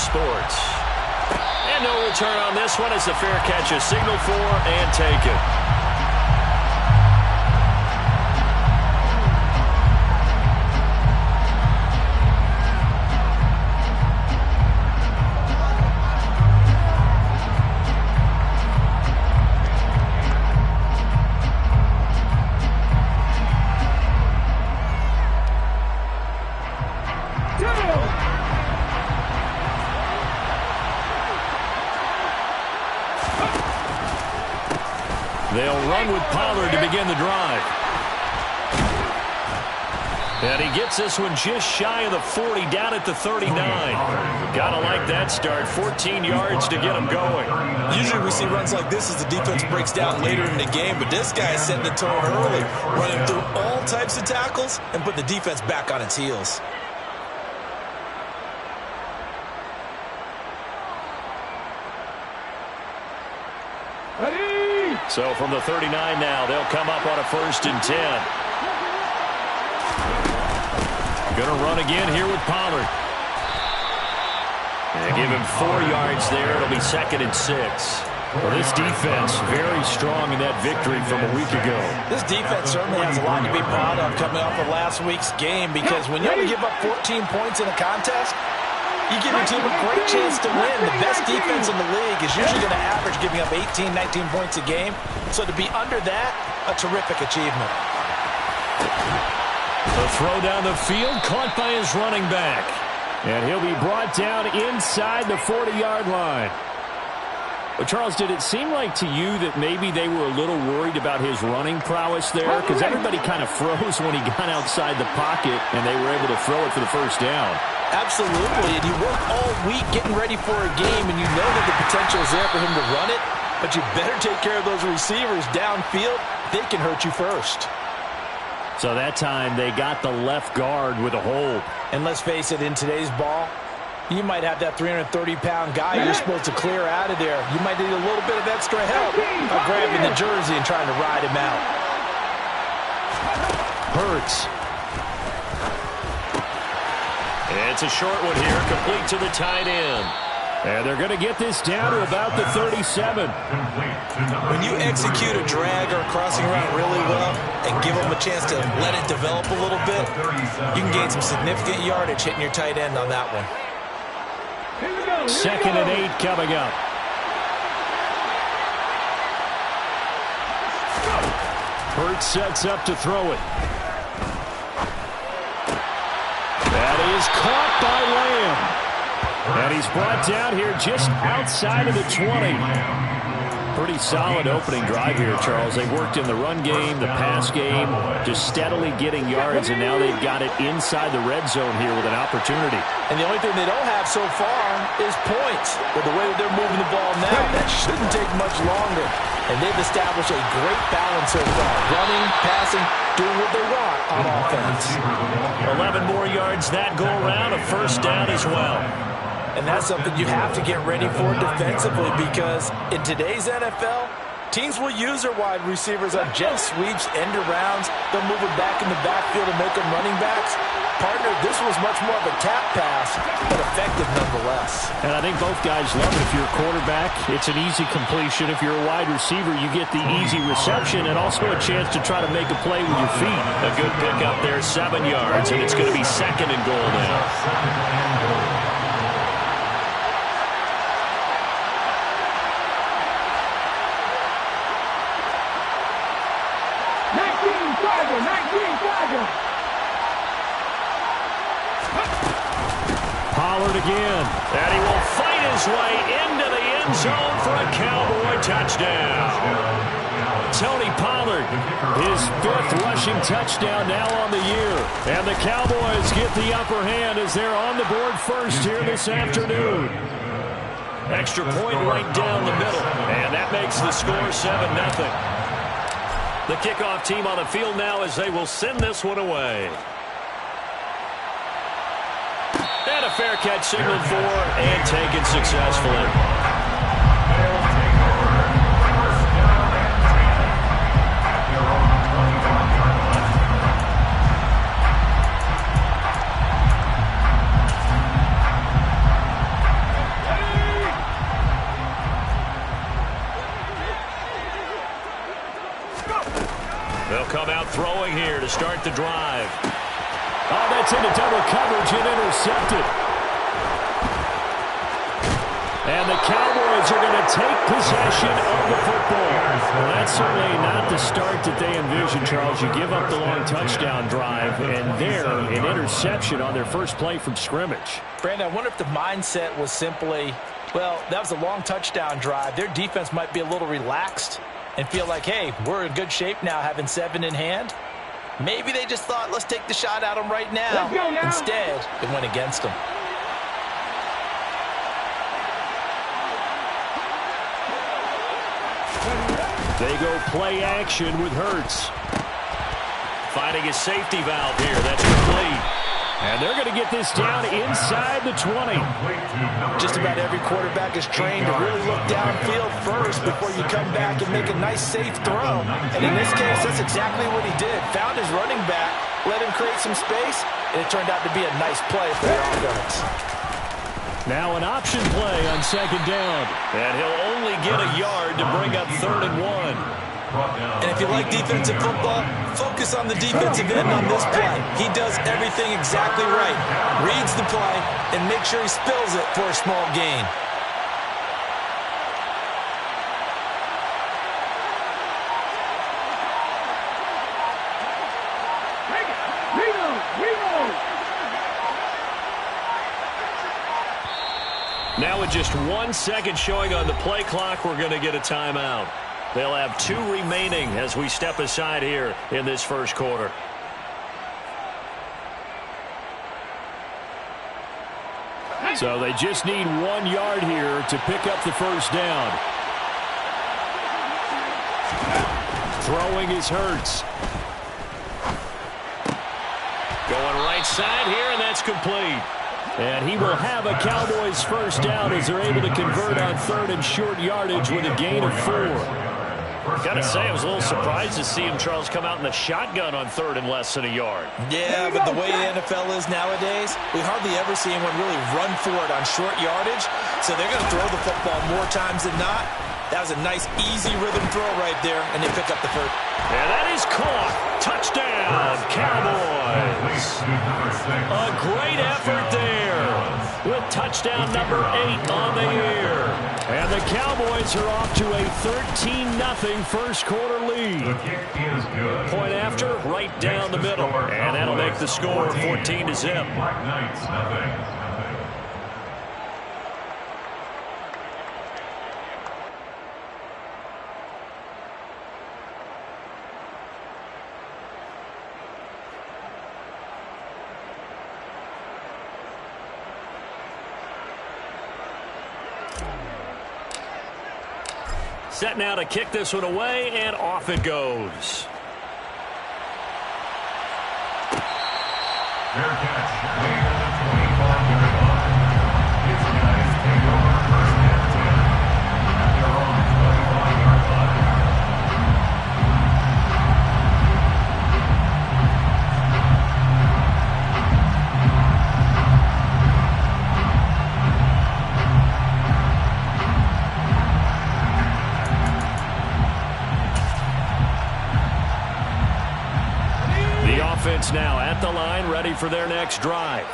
Sports. And no return on this one as the fair catch is signaled for and taken. They'll run with Pollard to begin the drive. And he gets this one just shy of the 40, down at the 39. Gotta like that start. 14 yards to get him going. Usually we see runs like this as the defense breaks down later in the game, but this guy is setting the tone early, running through all types of tackles and put the defense back on its heels. So from the 39 now, they'll come up on a 1st and 10. Going to run again here with Pollard. And give him 4 yards there. It'll be 2nd and 6. Well, this defense very strong in that victory from a week ago. This defense certainly has a lot to be proud of coming off of last week's game, because when you only give up 14 points in a contest, you give your team a great chance to win. The best defense in the league is usually going to average giving up 18, 19 points a game. So to be under that, a terrific achievement. The throw down the field, caught by his running back. And he'll be brought down inside the 40-yard line. Well, Charles, did it seem like to you that maybe they were a little worried about his running prowess there? Because everybody kind of froze when he got outside the pocket, and they were able to throw it for the first down. Absolutely, and you work all week getting ready for a game, and you know that the potential is there for him to run it, but you better take care of those receivers downfield. They can hurt you first. So that time they got the left guard with a hold. And let's face it, in today's ball, you might have that 330-pound guy you're supposed to clear out of there. You might need a little bit of extra help by grabbing the jersey and trying to ride him out. Hurts. It's a short one here, complete to the tight end. And they're going to get this down to about the 37. When you execute a drag or a crossing route really well and give them a chance to let it develop a little bit, you can gain some significant yardage hitting your tight end on that one. 2nd and 8 coming up. Hurts sets up to throw it. That is caught by Lamb. And he's brought down here just outside of the 20. Pretty solid opening drive here, Charles. They worked in the run game, the pass game, just steadily getting yards, and now they've got it inside the red zone here with an opportunity. And the only thing they don't have so far is points. But the way that they're moving the ball now, that shouldn't take much longer. And they've established a great balance so far. Running, passing, doing what they want on offense. 11 more yards that go around, a 1st down as well. And that's something you have to get ready for defensively, because in today's NFL, teams will use their wide receivers on jet sweeps, end arounds. They'll move it back in the backfield and make them running backs. Partner, this was much more of a tap pass, but effective nonetheless. And I think both guys love it. If you're a quarterback, it's an easy completion. If you're a wide receiver, you get the easy reception and also a chance to try to make a play with your feet. A good pickup there, 7 yards, and it's going to be 2nd and goal now. Pollard again, and he will fight his way into the end zone for a Cowboy touchdown. Tony Pollard, his 5th rushing touchdown now on the year. And the Cowboys get the upper hand as they're on the board first here this afternoon. Extra point right down the middle, and that makes the score 7-0. The kickoff team on the field now as they will send this one away. And a fair catch signaled for and taken successfully. They'll come out throwing here to start the drive. Oh, that's into double coverage and intercepted. And the Cowboys are going to take possession of the football. Well, that's certainly not the start that they envisioned, Charles. You give up the long touchdown drive, and there, an interception on their first play from scrimmage. Brandon, I wonder if the mindset was simply, well, that was a long touchdown drive. Their defense might be a little relaxed and feel like, hey, we're in good shape now having 7 in hand. Maybe they just thought, let's take the shot at them right now. Instead, it went against them. They go play action with Hurts. Finding his safety valve here. That's complete. And they're going to get this down inside the 20. Just about every quarterback is trained to really look downfield first before you come back and make a nice, safe throw. And in this case, that's exactly what he did. Found his running back, let him create some space, and it turned out to be a nice play for their offense. Now an option play on second down. And he'll only get a yard to bring up 3rd and 1. And if you like defensive football, focus on the defensive end on this play. He does everything exactly right. Reads the play and makes sure he spills it for a small gain. Now with just 1 second showing on the play clock, we're going to get a timeout. They'll have 2 remaining as we step aside here in this first quarter. So they just need 1 yard here to pick up the first down. Throwing is Hurts. Going right side here, and that's complete. And he will have a Cowboys first down as they're able to convert on 3rd and short yardage with a gain of 4. Gotta say, I was a little surprised to see him, Charles, come out in the shotgun on 3rd and less than a yard. Yeah, but the way the NFL is nowadays, we hardly ever see anyone really run for it on short yardage. So they're going to throw the football more times than not. That was a nice, easy rhythm throw right there, and they pick up the first. And that is caught. Touchdown, Cowboys. A great effort there with touchdown number 8 on the year. And the Cowboys are off to a 13-0 first quarter lead. Point after, right down the middle. And that'll make the score 14-0. Set now to kick this one away, and off it goes. Fair catch. Made at the 25-yard line. Its guys take over first and 10 at their own 25-yard line. Offense now at the line, ready for their next drive.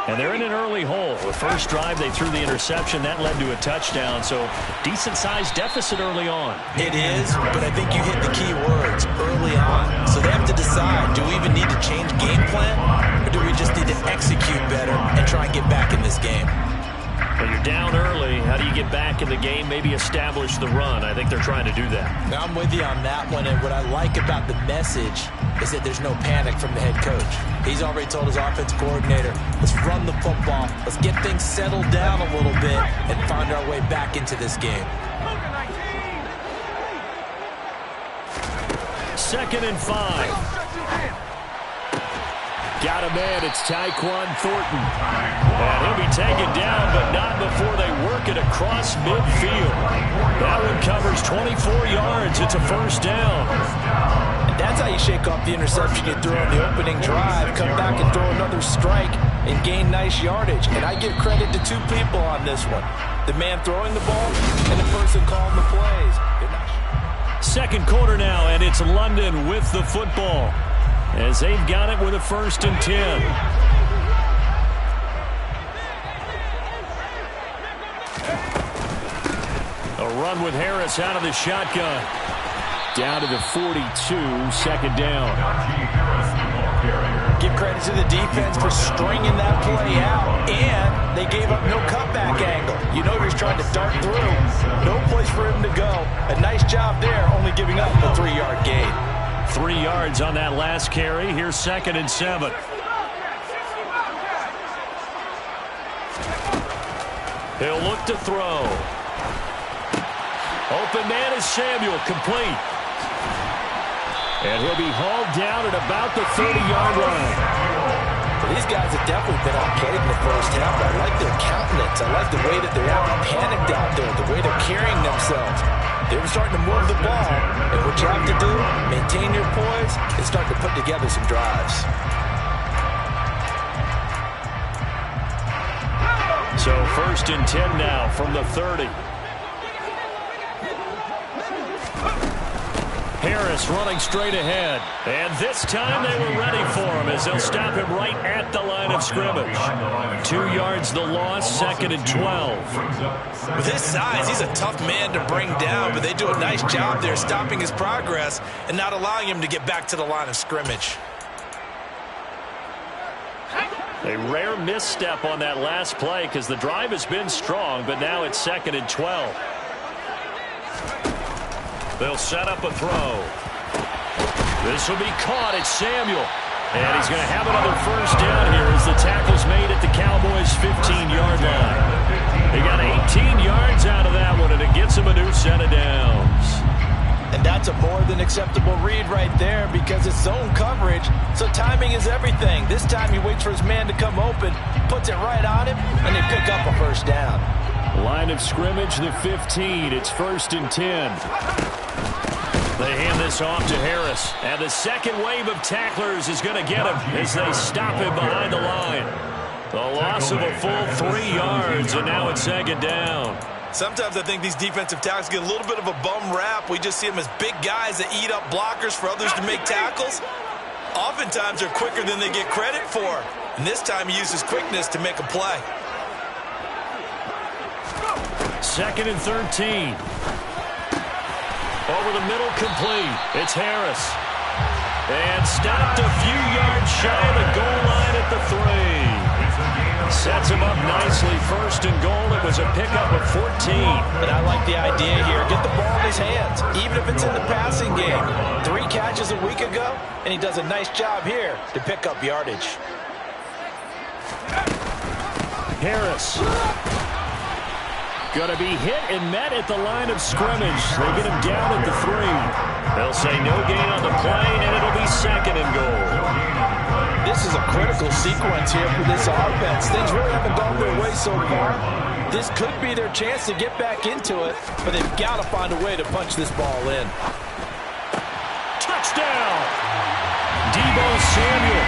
And they're in an early hole. The first drive, they threw the interception. That led to a touchdown, so decent-sized deficit early on. It is, but I think you hit the key words early on. So they have to decide, do we even need to change game plan, or do we just need to execute better and try and get back in this game? Well, you're down early. How do you get back in the game? Maybe establish the run. I think they're trying to do that. Now I'm with you on that one, and what I like about the message is that there's no panic from the head coach. He's already told his offensive coordinator, let's run the football, let's get things settled down a little bit and find our way back into this game. 2nd and 5. Got a man, it's Tyquan Thornton. And he'll be taken down, but not before they work it across midfield. That one covers 24 yards. It's a first down. And that's how you shake off the interception you threw on the opening drive, come back and throw another strike and gain nice yardage. And I give credit to 2 people on this one. The man throwing the ball and the person calling the plays. second quarter now, and it's London with the football as they've got it with a 1st and 10. A run with Harris out of the shotgun. Down to the 42, 2nd down. Give credit to the defense for stringing that play out, and they gave up no cutback angle. You know he was trying to dart through. No place for him to go. A nice job there, only giving up a 3-yard gain. 3 yards on that last carry. Here's 2nd and 7. He'll look to throw. Open man is Samuel, complete. And he'll be hauled down at about the 30-yard line. Well, these guys have definitely been outplayed in the first half. I like their countenance. I like the way that they're not panicked out there, the way they're carrying themselves. They were starting to move the ball. And what you have to do, maintain your poise and start to put together some drives. So 1st and 10 now from the 30. Harris running straight ahead. And this time they were ready for him as they'll stop him right at the line of scrimmage. 2 yards the loss, 2nd and 12. With his size, he's a tough man to bring down, but they do a nice job there stopping his progress and not allowing him to get back to the line of scrimmage. A rare misstep on that last play because the drive has been strong, but now it's 2nd and 12. They'll set up a throw. This will be caught. It's Samuel. And he's going to have another 1st down here as the tackle's made at the Cowboys' 15-yard line. They got 18 yards out of that one, and it gets him a new set of downs. And that's a more than acceptable read right there because it's zone coverage, so timing is everything. This time he waits for his man to come open, puts it right on him, and they pick up a 1st down. Line of scrimmage, the 15. It's 1st and 10. They hand this off to Harris. And the second wave of tacklers is going to get him as they stop him behind the line. The loss of a full 3 yards, and now it's 2nd down. Sometimes I think these defensive tackles get a little bit of a bum rap. We just see them as big guys that eat up blockers for others to make tackles. Oftentimes they're quicker than they get credit for. And this time he uses quickness to make a play. 2nd and 13. Over the middle, complete. It's Harris. And stopped a few yards shy of the goal line at the 3. Sets him up nicely. 1st and goal. It was a pickup of 14. And I like the idea here. Get the ball in his hands, even if it's in the passing game. 3 catches a week ago, and he does a nice job here to pick up yardage. Harris. Going to be hit and met at the line of scrimmage. They get him down at the 3. They'll say no gain on the play, and it'll be 2nd and goal. This is a critical sequence here for this offense. Things really haven't gone their way so far. This could be their chance to get back into it, but they've got to find a way to punch this ball in. Touchdown! Deebo Samuel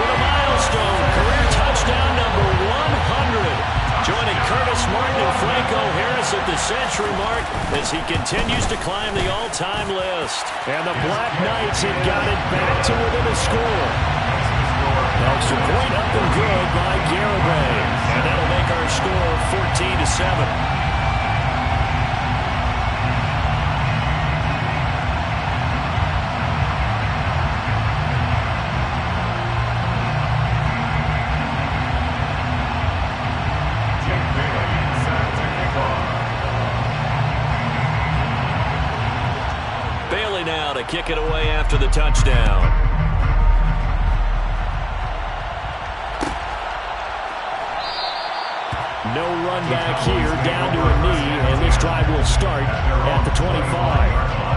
with a milestone. Career touchdown number 100. Joining Curtis Martin and Franco Harris at the century mark as he continues to climb the all-time list. And the Black Knights have got it back to within a score. Extra point up and good by Garibay. And that'll make our score 14-7. Kick it away after the touchdown. No run back here, down to a knee, and this drive will start at the 25.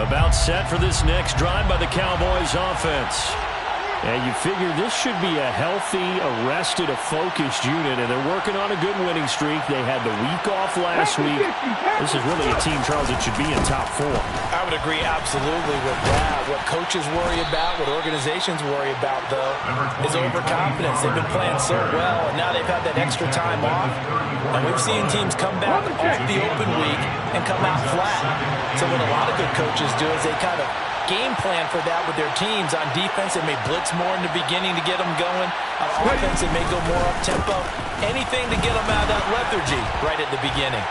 About set for this next drive by the Cowboys offense. And you figure this should be a healthy, arrested, a focused unit, and they're working on a good winning streak. They had the week off last week. This is really a team, Charles, that should be in top 4. I would agree absolutely with that. What coaches worry about, what organizations worry about, though, is overconfidence. They've been playing so well, and now they've had that extra time off. And we've seen teams come back off the open week and come out flat. So what a lot of good coaches do is they kind of game plan for that with their teams. On defense, they may blitz more in the beginning to get them going. On offense, they may go more up-tempo. Anything to get them out of that lethargy right at the beginning.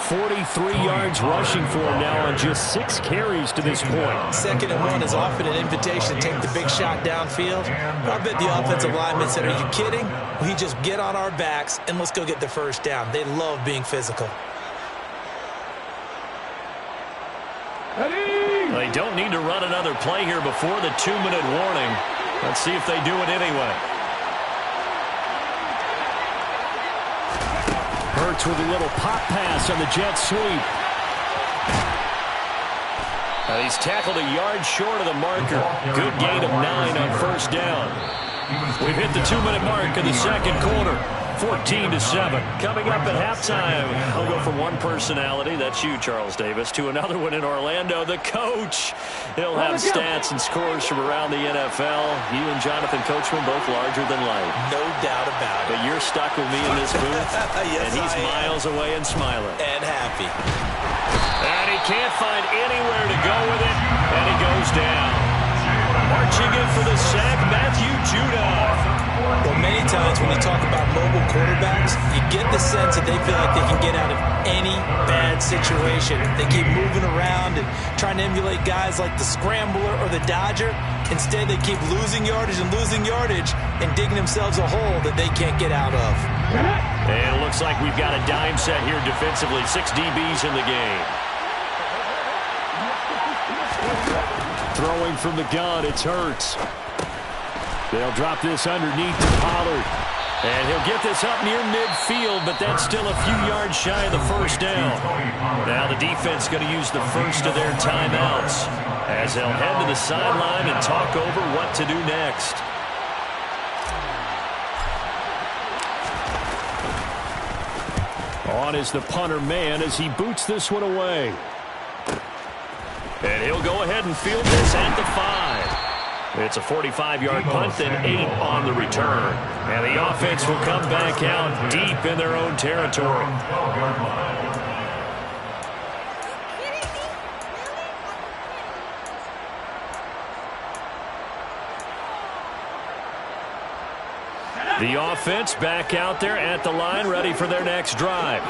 43 yards rushing for him now on just 6 carries to this point. 2nd and 1 is often an invitation to take the big shot downfield. I bet the offensive lineman said, "Are you kidding? We just get on our backs and let's go get the first down." They love being physical. They don't need to run another play here before the 2-minute warning. Let's see if they do it anyway. Hurts with a little pop pass on the jet sweep. He's tackled a yard short of the marker. Good gain of 9 on first down. We've hit the 2-minute mark in the second quarter. 14-7. Coming up at halftime, I'll go from one personality, that's you, Charles Davis, to another one in Orlando, the coach. He'll have stats and scores from around the NFL. You and Jonathan Coachman both larger than life. No doubt about it. But you're stuck with me in this booth, yes, and he's miles away and smiling. And happy. And he can't find anywhere to go with it, and he goes down. Marching in for the sack, Matthew Judon. Well, many times when you talk about mobile quarterbacks, you get the sense that they feel like they can get out of any bad situation. They keep moving around and trying to emulate guys like the Scrambler or the Dodger. Instead, they keep losing yardage and digging themselves a hole that they can't get out of. And it looks like we've got a dime set here defensively. 6 DBs in the game. Throwing from the gun, it's Hurts. They'll drop this underneath to Pollard. And he'll get this up near midfield, but that's still a few yards shy of the first down. Now the defense is going to use the first of their timeouts as they'll head to the sideline and talk over what to do next. On is the punter man as he boots this one away. And he'll go ahead and field this at the 5. It's a 45-yard punt, then 8 on the return. And the offense will come back out deep in their own territory. The offense back out there at the line, ready for their next drive.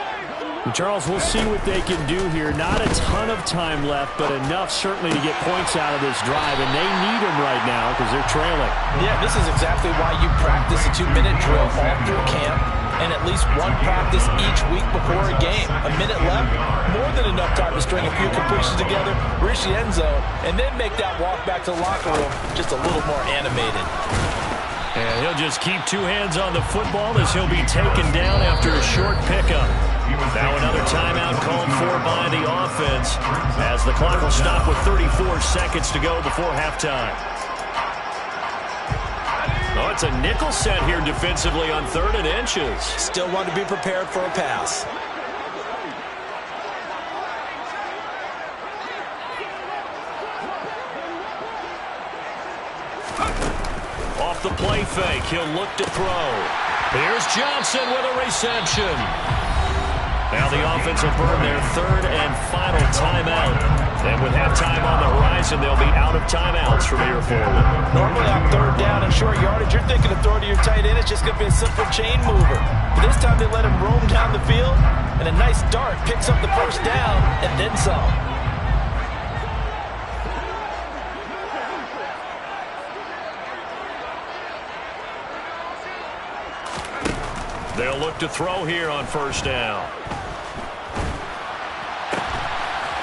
Charles, we'll see what they can do here. Not a ton of time left, but enough certainly to get points out of this drive, and they need them right now because they're trailing. Yeah, this is exactly why you practice a 2-minute drill all through camp and at least one practice each week before a game. A minute left, more than enough time to string a few completions together, reach the end zone, and then make that walk back to the locker room just a little more animated. And he'll just keep 2 hands on the football as he'll be taken down after a short pickup. Now another timeout called for by the offense as the clock will stop with 34 seconds to go before halftime. Oh, it's a nickel set here defensively on 3rd and inches. Still want to be prepared for a pass. Off the play fake, he'll look to throw. Here's Johnson with a reception. Now the offense will burn their 3rd and final timeout. And with halftime on the horizon, they'll be out of timeouts from here forward. Normally on 3rd down and short yardage, you're thinking of throwing to your tight end. It's just going to be a simple chain mover. But this time they let him roam down the field, and a nice dart picks up the first down and then some. They'll look to throw here on 1st down.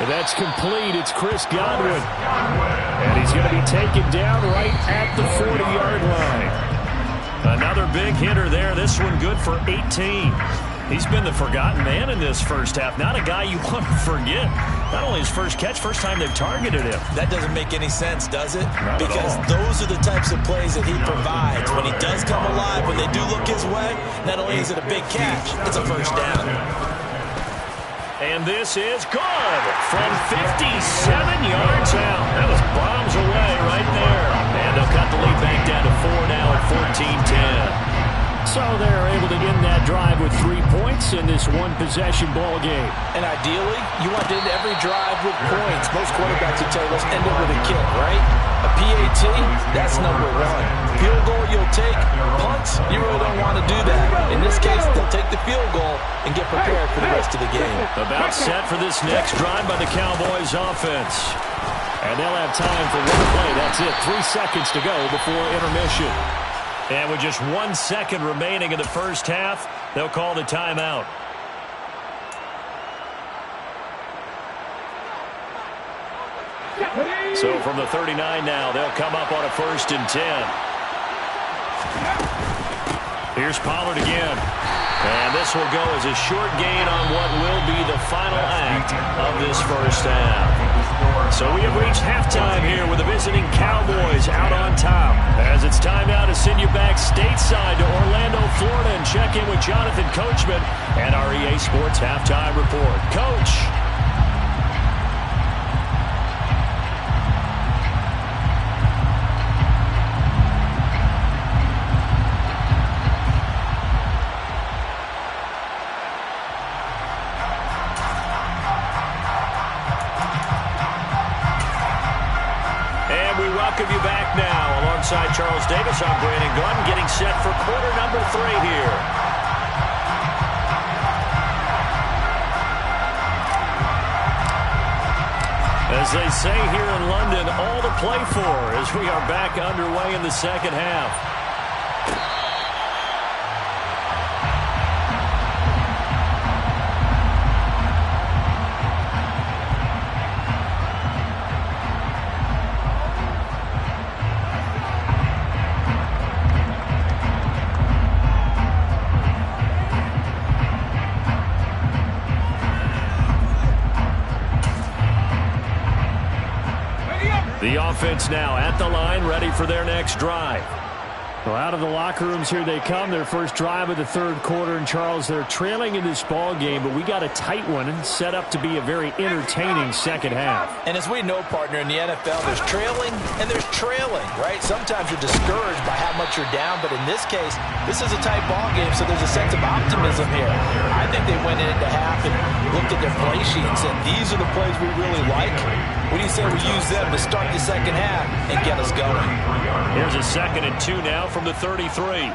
And that's complete. It's Chris Godwin. And he's going to be taken down right at the 40-yard line. Another big hitter there. This one good for 18. He's been the forgotten man in this first half. Not a guy you want to forget. Not only his first catch, first time they've targeted him. That doesn't make any sense, does it? Not because those are the types of plays that he provides. When he does come alive, when they do look his way, not only is it a big catch, it's a first down. And this is good from 57 yards out. That was bombs away right there. And they'll cut the lead back down to 4 now at 14-10. So they're able to end that drive with 3 points in this one-possession ball game. And ideally, you want to end every drive with points. Most quarterbacks would tell you, let's end it with a kick, right? A PAT, that's number one. Field goal you'll take. Punts, you really don't want to do that. In this case, they'll take the field goal and get prepared for the rest of the game. About set for this next drive by the Cowboys offense. And they'll have time for one play. That's it. 3 seconds to go before intermission. And with just 1 second remaining in the first half, they'll call the timeout. So from the 39 now, they'll come up on a 1st and 10. Here's Pollard again. And this will go as a short gain on what will be the final act of this first half. So we have reached halftime here with the visiting Cowboys out on top. As it's time now to send you back stateside to Orlando, Florida, and check in with Jonathan Coachman and our EA Sports Halftime Report. Coach. Welcome you back now. Alongside Charles Davis, I'm Brandon Gunn, getting set for quarter number 3 here. As they say here in London, all to play for as we are back underway in the second half. The offense now at the line, ready for their next drive. Well, out of the locker rooms here they come. Their first drive of the third quarter. And, Charles, they're trailing in this ball game, but we got a tight one and set up to be a very entertaining second half. And as we know, partner, in the NFL, there's trailing and there's trailing, right? Sometimes you're discouraged by how much you're down, but in this case, this is a tight ball game, so there's a sense of optimism here. I think they went into half and looked at their play sheet and said, these are the plays we really like. What do you say we use them to start the second half and get us going? Here's a 2nd and 2 now from the 33.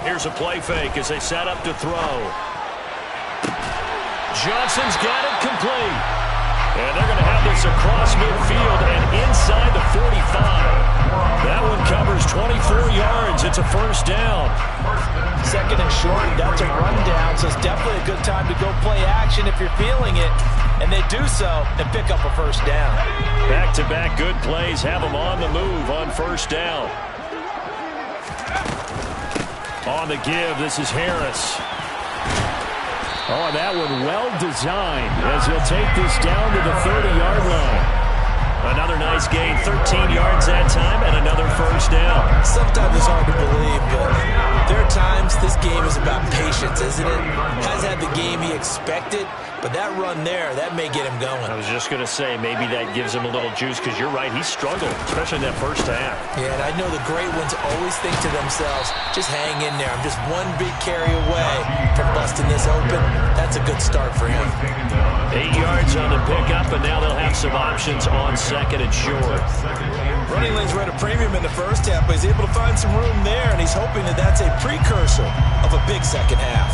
Here's a play fake as they set up to throw. Johnson's got it complete. And they're going to have this across midfield and inside the 45. That one covers 24 yards. It's a first down. 2nd and short, that's a rundown, so it's definitely a good time to go play action if you're feeling it. And they do so and pick up a first down. Back-to-back good plays have them on the move on first down. On the give, this is Harris. Oh, that one well designed as he'll take this down to the 30-yard line. Another nice gain, 13 yards that time, and another first down. Sometimes it's hard to believe, but there are times this game is about patience, isn't it? Has had the game he expected, but that run there, that may get him going. I was just going to say, maybe that gives him a little juice, because you're right, he struggled, especially in that first half. Yeah, and I know the great ones always think to themselves, just hang in there. I'm just one big carry away from busting this open. That's a good start for him. 8 yards on the pickup, and now they'll have some options on 2nd and short. Running lanes were at a premium in the first half, but he's able to find some room there, and he's hoping that that's a precursor of a big second half.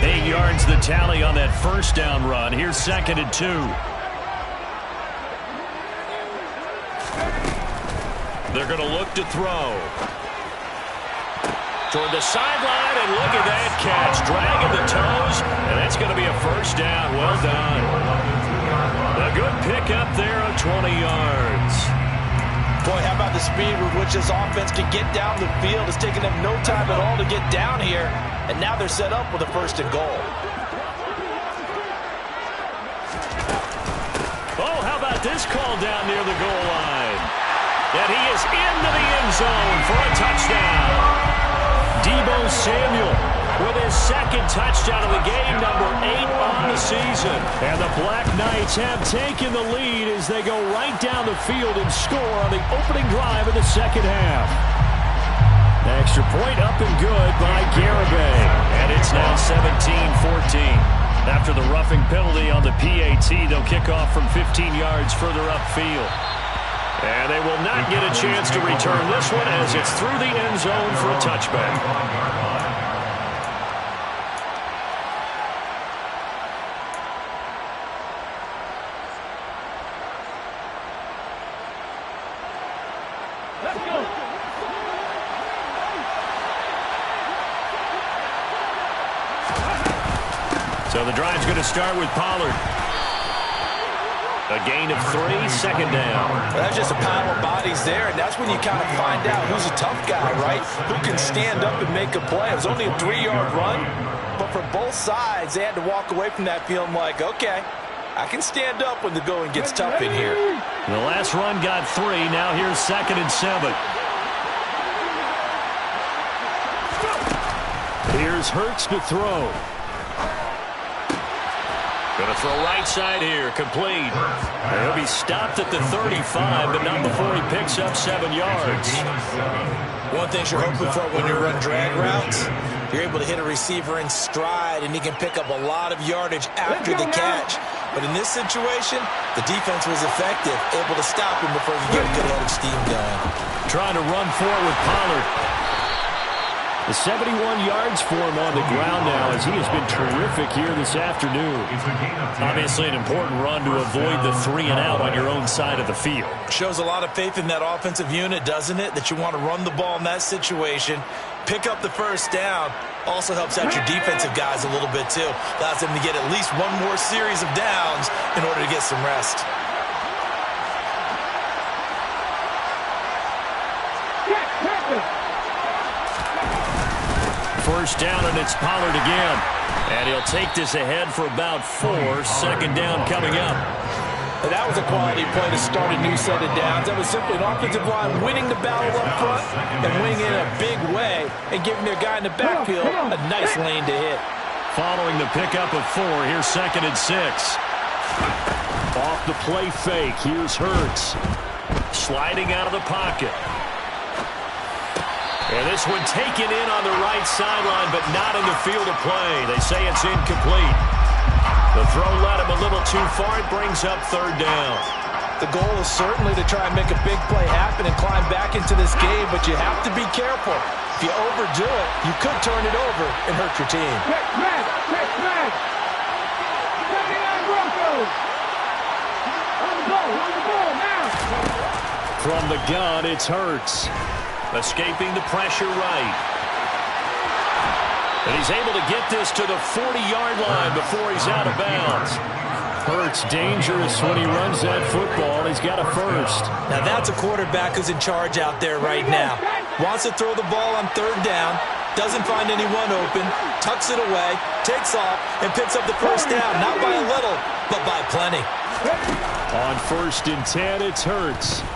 8 yards the tally on that first down run. Here's 2nd and 2. They're going to look to throw. Toward the sideline, and look at that catch. Dragging the toes, and that's going to be a first down. Well done. A good pickup there of 20 yards. Boy, how about the speed with which this offense can get down the field? It's taken them no time at all to get down here, and now they're set up with a 1st and goal. Oh, how about this call down near the goal line? And he is into the end zone for a touchdown. Deebo Samuel with his 2nd touchdown of the game, number 8 on the season. And the Black Knights have taken the lead as they go right down the field and score on the opening drive of the 2nd half. Extra point up and good by Garibay. And it's now 17-14. After the roughing penalty on the PAT, they'll kick off from 15 yards further upfield. And they will not get a chance to return this one as it's through the end zone for a touchback. So the drive's going to start with Pollard. A gain of 3, 2nd down. Well, that's just a pile of bodies there, and that's when you kind of find out who's a tough guy, right? Who can stand up and make a play. It was only a 3-yard run, but for both sides, they had to walk away from that feeling like, okay, I can stand up when the going gets tough in here. The last run got 3. Now here's 2nd and 7. Here's Hurts to throw. Going to throw right side here, complete. He'll be stopped at the 35, but not before he picks up 7 yards. One thing you're hoping for when you run drag routes, you're able to hit a receiver in stride, and he can pick up a lot of yardage after the catch. But in this situation, the defense was effective, able to stop him before he get a good head of steam going. Trying to run forward with Pollard. The 71 yards for him on the ground now as he has been terrific here this afternoon. Obviously an important run to avoid the 3 and out on your own side of the field. Shows a lot of faith in that offensive unit, doesn't it? That you want to run the ball in that situation, pick up the 1st down. Also helps out your defensive guys a little bit too. Allows them to get at least one more series of downs in order to get some rest. First down, and it's Pollard again. And he'll take this ahead for about 4. 2nd down coming up. And that was a quality play to start a new set of downs. That was simply an offensive line winning the battle up front and winning in a big way and giving their guy in the backfield a nice lane to hit. Following the pickup of 4, here's 2nd and 6. Off the play fake, here's Hurts. Sliding out of the pocket. And this one taken in on the right sideline, but not in the field of play. They say it's incomplete. The throw led him a little too far. It brings up 3rd down. The goal is certainly to try and make a big play happen and climb back into this game, but you have to be careful. If you overdo it, you could turn it over and hurt your team. From the gun, it's Hurts. Escaping the pressure right. And he's able to get this to the 40-yard line before he's out of bounds. Hurts dangerous when he runs that football. He's got a 1st. Now that's a quarterback who's in charge out there right now. Wants to throw the ball on 3rd down. Doesn't find anyone open. Tucks it away. Takes off and picks up the 1st down. Not by a little, but by plenty. On 1st and 10, it's Hurts.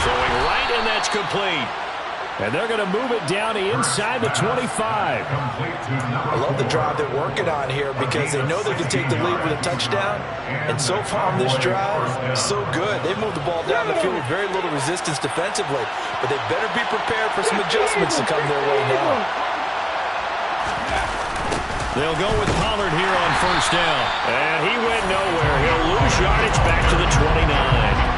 Throwing right, and that's complete. And they're going to move it down to inside the 25. I love the drive they're working on here because they know they can take the lead with a touchdown. And so far on this drive, so good. They moved the ball down the field with very little resistance defensively. But they better be prepared for some adjustments to come their way now. They'll go with Pollard here on 1st down. And he went nowhere. He'll lose yardage back to the 29.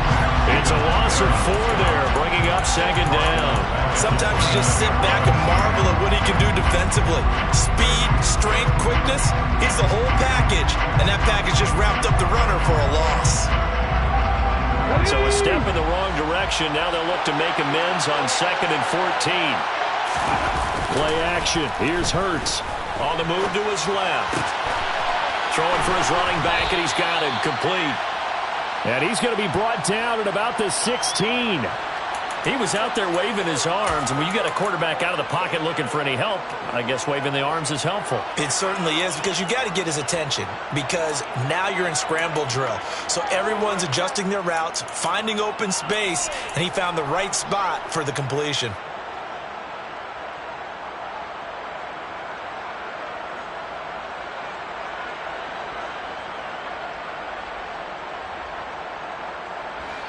It's a loss of 4 there, bringing up 2nd down. Sometimes you just sit back and marvel at what he can do defensively. Speed, strength, quickness, he's the whole package. And that package just wrapped up the runner for a loss. So a step in the wrong direction. Now they'll look to make amends on 2nd and 14. Play action. Here's Hurts. On the move to his left. Throwing for his running back, and he's got him complete. And he's going to be brought down at about the 16. He was out there waving his arms, and when you got a quarterback out of the pocket looking for any help, I guess waving the arms is helpful. It certainly is, because you got to get his attention, because now you're in scramble drill. So everyone's adjusting their routes, finding open space, and he found the right spot for the completion.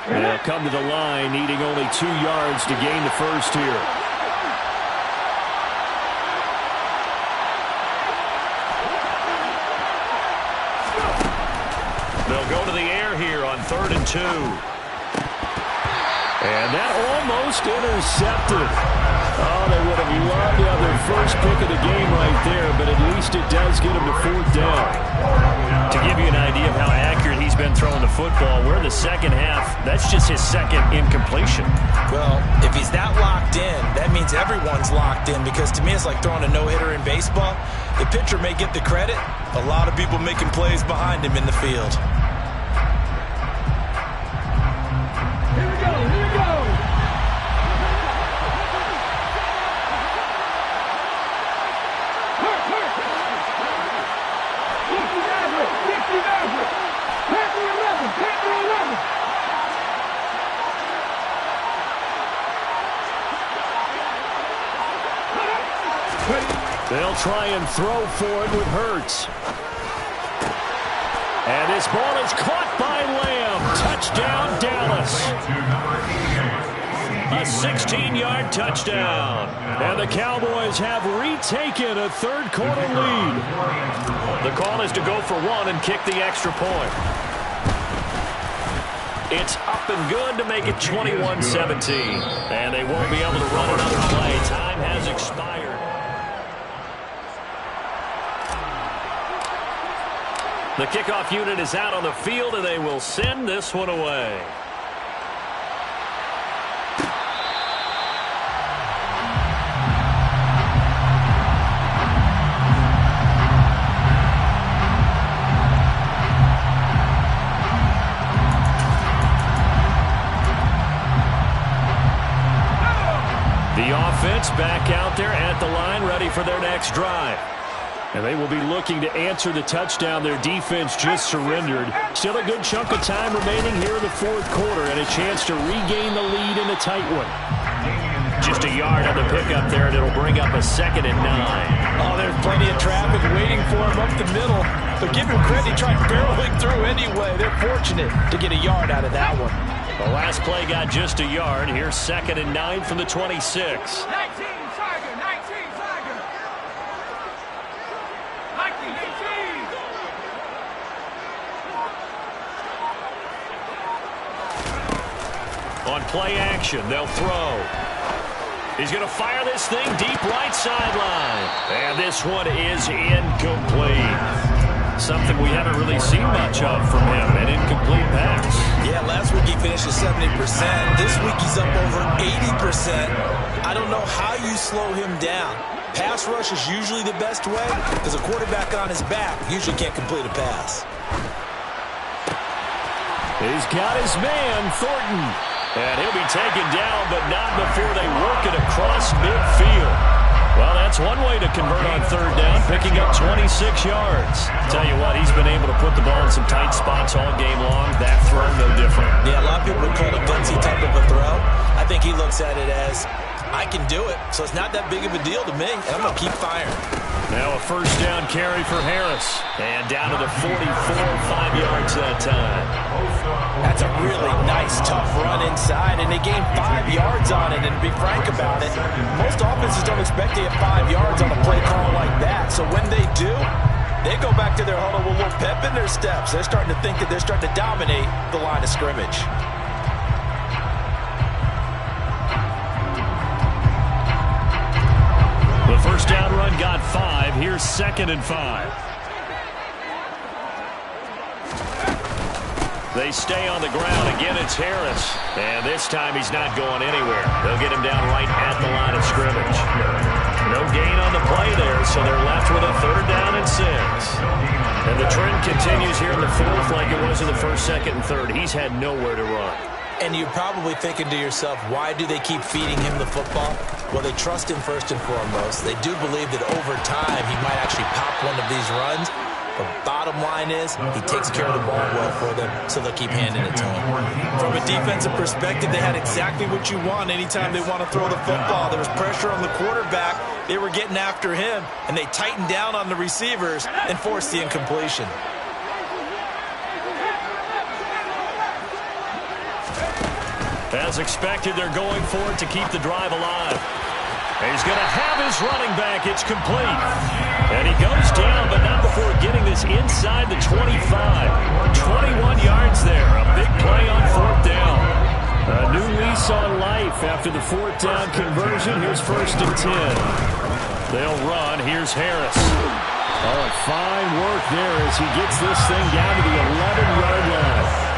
They'll come to the line, needing only 2 yards to gain the first here. They'll go to the air here on 3rd and 2. And that almost intercepted. Oh, they would have loved to have their first pick of the game right there, but at least it does get them to 4th down. To give you an idea of how accurate he's been throwing the football, we're in the second half. That's just his second incompletion. Well, if he's that locked in, that means everyone's locked in, because to me it's like throwing a no-hitter in baseball. The pitcher may get the credit. A lot of people making plays behind him in the field. They'll try and throw for it with Hurts. And this ball is caught by Lamb. Touchdown, Dallas. A 16-yard touchdown. And the Cowboys have retaken a third-quarter lead. The call is to go for 1 and kick the extra point. It's up and good to make it 21-17. And they won't be able to run another play. Time has expired. The kickoff unit is out on the field, and they will send this one away. The offense back out there at the line, ready for their next drive. And they will be looking to answer the touchdown their defense just surrendered. Still a good chunk of time remaining here in the 4th quarter, and a chance to regain the lead in a tight one. Just a yard on the pickup there, and it'll bring up a 2nd and 9. Oh, there's plenty of traffic waiting for him up the middle. But give him credit, he tried barreling through anyway. They're fortunate to get a yard out of that one. The last play got just a yard. Here's 2nd and 9 from the 26. On play action, they'll throw. He's going to fire this thing deep right sideline. And this one is incomplete. Something we haven't really seen much of from him, an incomplete pass. Yeah, last week he finished at 70%. This week he's up over 80%. I don't know how you slow him down. Pass rush is usually the best way, because a quarterback on his back usually can't complete a pass. He's got his man, Thornton. And he'll be taken down, but not before they work it across midfield. Well, that's one way to convert on 3rd down, picking up 26 yards. Tell you what, he's been able to put the ball in some tight spots all game long. That throw, no different. Yeah, a lot of people would call it a gutsy type of a throw. I think he looks at it as, I can do it, so it's not that big of a deal to me, and I'm going to keep firing. Now a 1st down carry for Harris. And down to the 44, 5 yards that time. That's a really nice, tough run inside, and they gained 5 yards on it. And to be frank about it, most offenses don't expect to get 5 yards on a play call like that. So when they do, they go back to their huddle with a little pep in their steps. They're starting to think that they're starting to dominate the line of scrimmage. The 1st down run got 5. Here's 2nd and 5. They stay on the ground. Again, it's Harris. And this time he's not going anywhere. They'll get him down right at the line of scrimmage. No No gain on the play there, so they're left with a 3rd down and 6. And the trend continues here in the 4th like it was in the 1st, 2nd, and 3rd. He's had nowhere to run. And you're probably thinking to yourself, why do they keep feeding him the football? Well, they trust him first and foremost. They do believe that over time he might actually pop one of these runs. But bottom line is, he takes care of the ball well for them, so they'll keep handing it to him. From a defensive perspective, they had exactly what you want anytime they want to throw the football. There was pressure on the quarterback. They were getting after him, and they tightened down on the receivers and forced the incompletion. As expected, they're going for it to keep the drive alive. He's going to have his running back. It's complete. And he goes down, but not before getting this inside the 25. 21 yards there. A big play on 4th down. A new lease on life after the 4th down conversion. Here's 1st and 10. They'll run. Here's Harris. Oh, fine work there as he gets this thing down to the 11-yard line.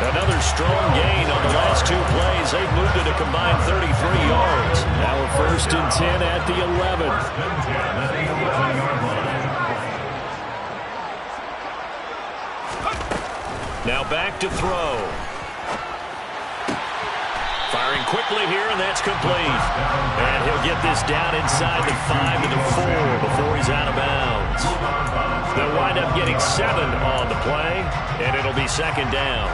Another strong gain on the last 2 plays. They've moved it a combined 33 yards. Now a 1st and 10 at the 11. Now back to throw. Firing quickly here, and that's complete. And he'll get this down inside the 5 to the 4 before he's out of bounds. They'll wind up getting 7 on the play, and it'll be 2nd down.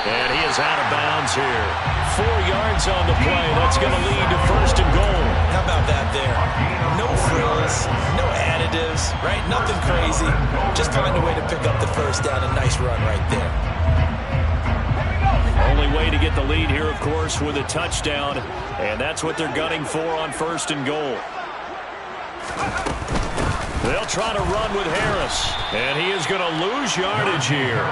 And he is out of bounds here. 4 yards on the play. That's going to lead to 1st and goal. How about that there? No frills, no additives, right? Nothing crazy. Just find a way to pick up the 1st down. A nice run right there. Only way to get the lead here, of course, with a touchdown. And that's what they're gunning for on 1st and goal. They'll try to run with Harris. And he is going to lose yardage here.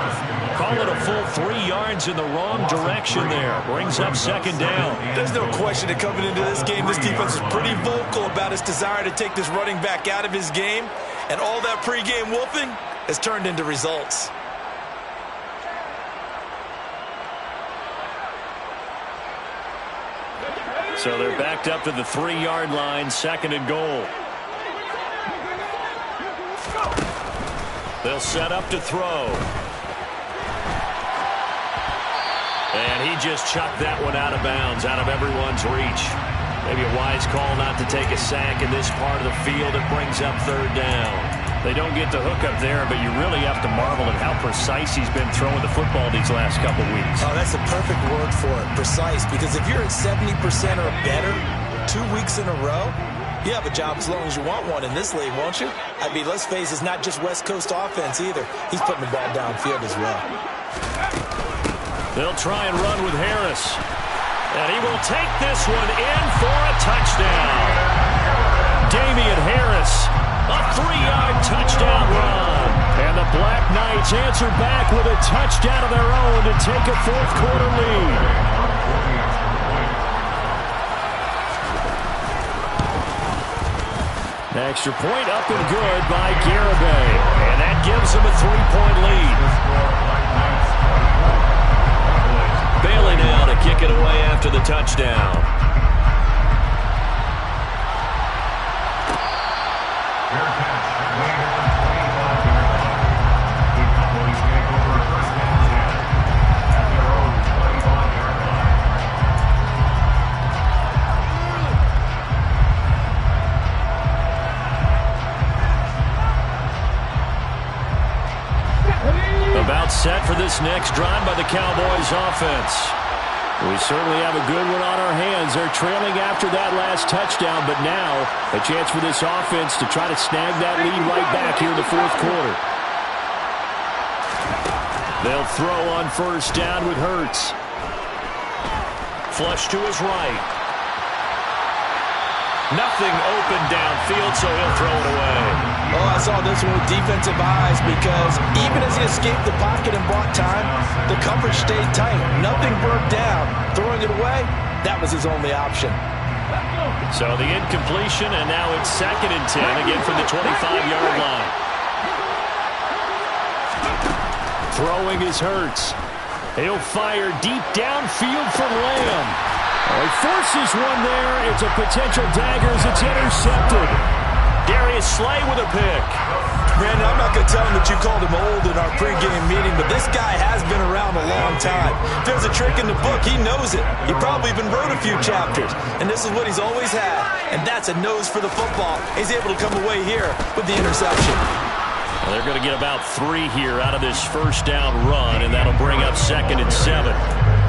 Call it a full 3 yards in the wrong direction there. Brings up 2nd down. There's no question that coming into this game, this defense is pretty vocal about its desire to take this running back out of his game. And all that pregame wolfing has turned into results. So they're backed up to the 3-yard line, 2nd and goal. They'll set up to throw. And he just chucked that one out of bounds, out of everyone's reach. Maybe a wise call not to take a sack in this part of the field. It brings up 3rd down. They don't get the hook up there, but you really have to marvel at how precise he's been throwing the football these last couple weeks. Oh, that's a perfect word for it, precise. Because if you're at 70% or better 2 weeks in a row, you have a job as long as you want one in this league, won't you? I mean, let's face it, it's not just West Coast offense either. He's putting the ball downfield as well. They'll try and run with Harris. And he will take this one in for a touchdown. Damian Harris, a 3-yard touchdown run. And the Black Knights answer back with a touchdown of their own to take a 4th quarter lead. Extra point up and good by Garibay. And that gives them a 3-point lead. Bailey now to kick it away after the touchdown. About set for this next drive by the Cowboys offense. We certainly have a good one on our hands. They're trailing after that last touchdown, but now a chance for this offense to try to snag that lead right back here in the 4th quarter. They'll throw on 1st down with Hurts. Flush to his right. Nothing open downfield, so he'll throw it away. Oh, as saw this one with defensive eyes because even as he escaped the pocket and bought time, the coverage stayed tight. Nothing broke down. Throwing it away, that was his only option. So the incompletion, and now it's 2nd and 10, again from the 25-yard line. Throwing is Hurts. He'll fire deep downfield from Lamb. He forces one there. It's a potential dagger as it's intercepted. Darius Slay with a pick. Brandon, I'm not going to tell him that you called him old in our pregame meeting, but this guy has been around a long time. If there's a trick in the book, he knows it. He probably even wrote a few chapters, and this is what he's always had, and that's a nose for the football. He's able to come away here with the interception. Well, they're going to get about 3 here out of this first down run, and that'll bring up 2nd and 7.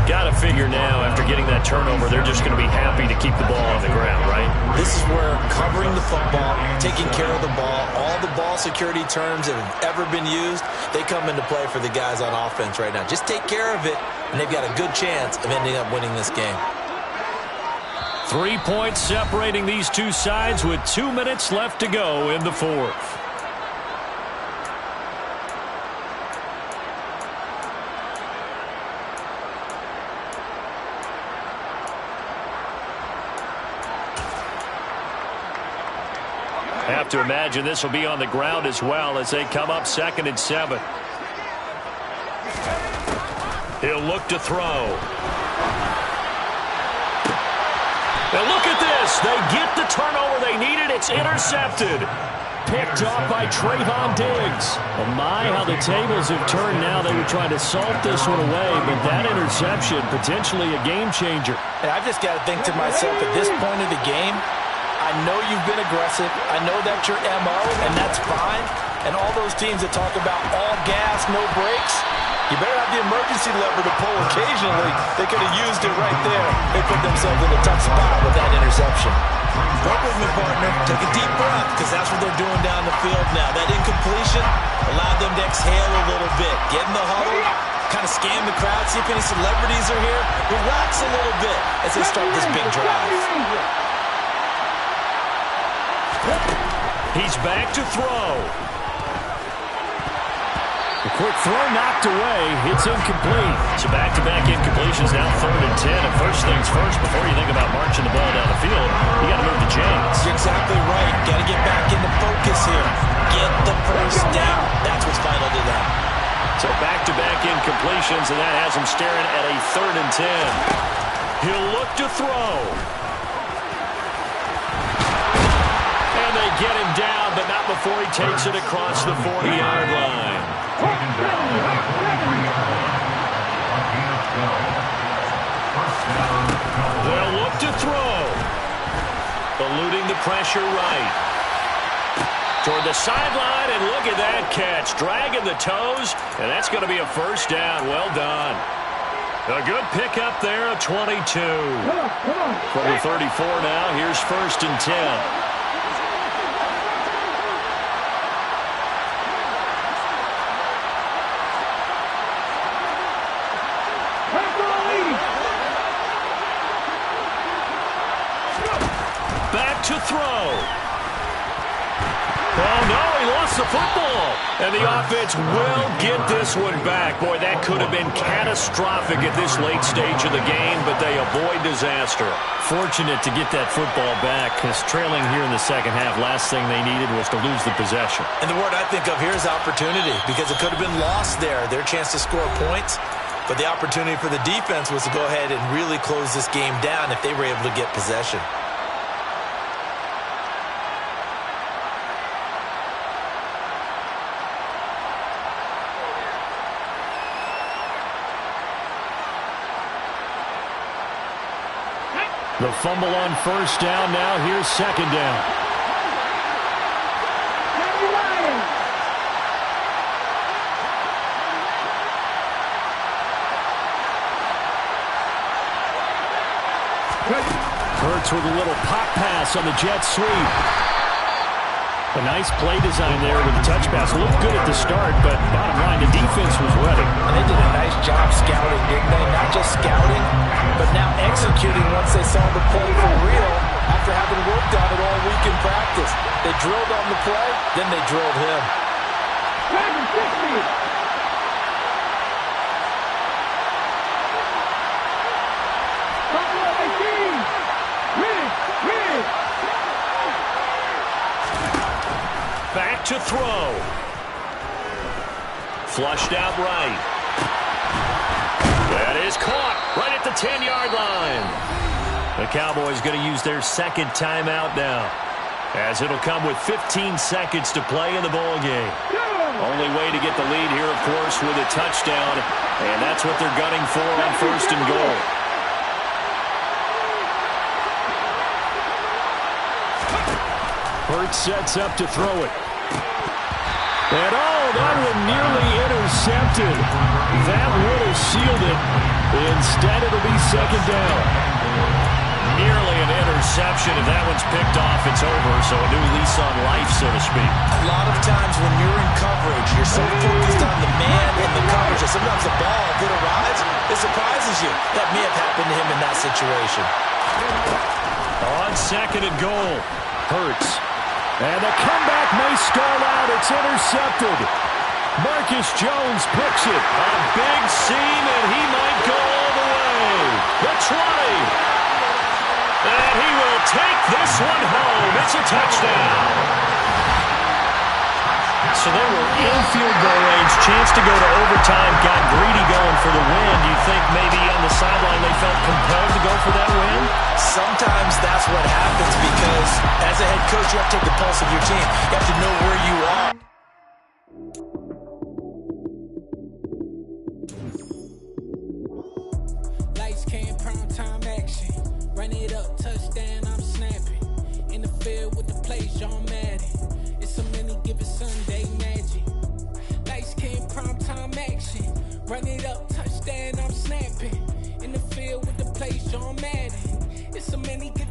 Got to figure now, after getting that turnover, they're just going to be happy to keep the ball on the ground, right? This is where covering the football, taking care of the ball, all the ball security terms that have ever been used, they come into play for the guys on offense right now. Just take care of it, and they've got a good chance of ending up winning this game. 3 points separating these two sides with 2 minutes left to go in the fourth. Have to imagine this will be on the ground as well as they come up 2nd and 7. He'll look to throw. Now look at this. They get the turnover they needed. It's intercepted. Picked off by Trayvon Diggs. Oh my, how the tables have turned now. They were trying to salt this one away, but that interception, potentially a game changer. And I've just got to think to myself, at this point of the game, I know you've been aggressive. I know that's your MO, and that's fine. And all those teams that talk about all gas, no brakes, you better have the emergency lever to pull occasionally. They could have used it right there. They put themselves in a tough spot with that interception. Work with me, partner. Take a deep breath, because that's what they're doing down the field now. That incompletion allowed them to exhale a little bit. Get in the huddle, kind of scan the crowd, see if any celebrities are here. Relax a little bit as they start this big drive. He's back to throw. A quick throw knocked away. It's incomplete. So back-to-back incompletions, now 3rd and 10. And first things first, before you think about marching the ball down the field, you got to move the chains. You're exactly right. Got to get back into focus here. Get the first down. That's what's vital to them. So back-to-back incompletions, and that has him staring at a 3rd and 10. He'll look to throw. And they get him down, but not before he takes it across the 40-yard line. They'll look to throw. Eluding the pressure right. Toward the sideline, and look at that catch. Dragging the toes, and that's going to be a first down. Well done. A good pickup there, a 22. From the 34 now, here's 1st and 10. Back to throw. Oh, no, he lost the football. And the offense will get this one back. Boy, that could have been catastrophic at this late stage of the game, but they avoid disaster. Fortunate to get that football back, because trailing here in the second half, last thing they needed was to lose the possession. And the word I think of here is opportunity, because it could have been lost there, their chance to score points. But the opportunity for the defense was to go ahead and really close this game down if they were able to get possession. The fumble on first down now. Here's 2nd down. Hurts with a little pop pass on the jet sweep. A nice play design there with the touch pass. Looked good at the start, but bottom line, the defense was ready. And they did a nice job scouting, didn't they? Not just scouting, but now executing once they saw the play for real after having worked on it all week in practice. They drilled on the play, then they drilled him. Back to throw. Flushed out right. That is caught right at the 10-yard line. The Cowboys going to use their second timeout now, as it'll come with 15 seconds to play in the ball game. Only way to get the lead here, of course, with a touchdown, and that's what they're gunning for on 1st and goal. Hurts sets up to throw it. And that one nearly intercepted. That would have sealed it. Instead, it'll be second down. Nearly an interception. If that one's picked off, it's over. So a new lease on life, so to speak. A lot of times when you're in coverage, you're so focused on the man and the coverage that sometimes the ball, if it arrives, it surprises you. That may have happened to him in that situation. On 2nd and goal, Hurts. And the comeback may stall out. It's intercepted. Marcus Jones picks it. A big seam, and he might go all the way. The 20. And he will take this one home. It's a touchdown. So they were in field goal range. Chance to go to overtime. Got greedy going for the win. Do you think maybe on the sideline they felt compelled to go for that win? Sometimes that's what happens because as a head coach, you have to take the pulse of your team. You have to know where you are. Lights, cam, prime time action. Run it up, touchdown, I'm snapping. In the field with the plays, John Madden. It's so many given Sunday magic. Lights, cam, prime time action. Run it up, touchdown, I'm snapping. In the field with the plays, John Madden. It's so many given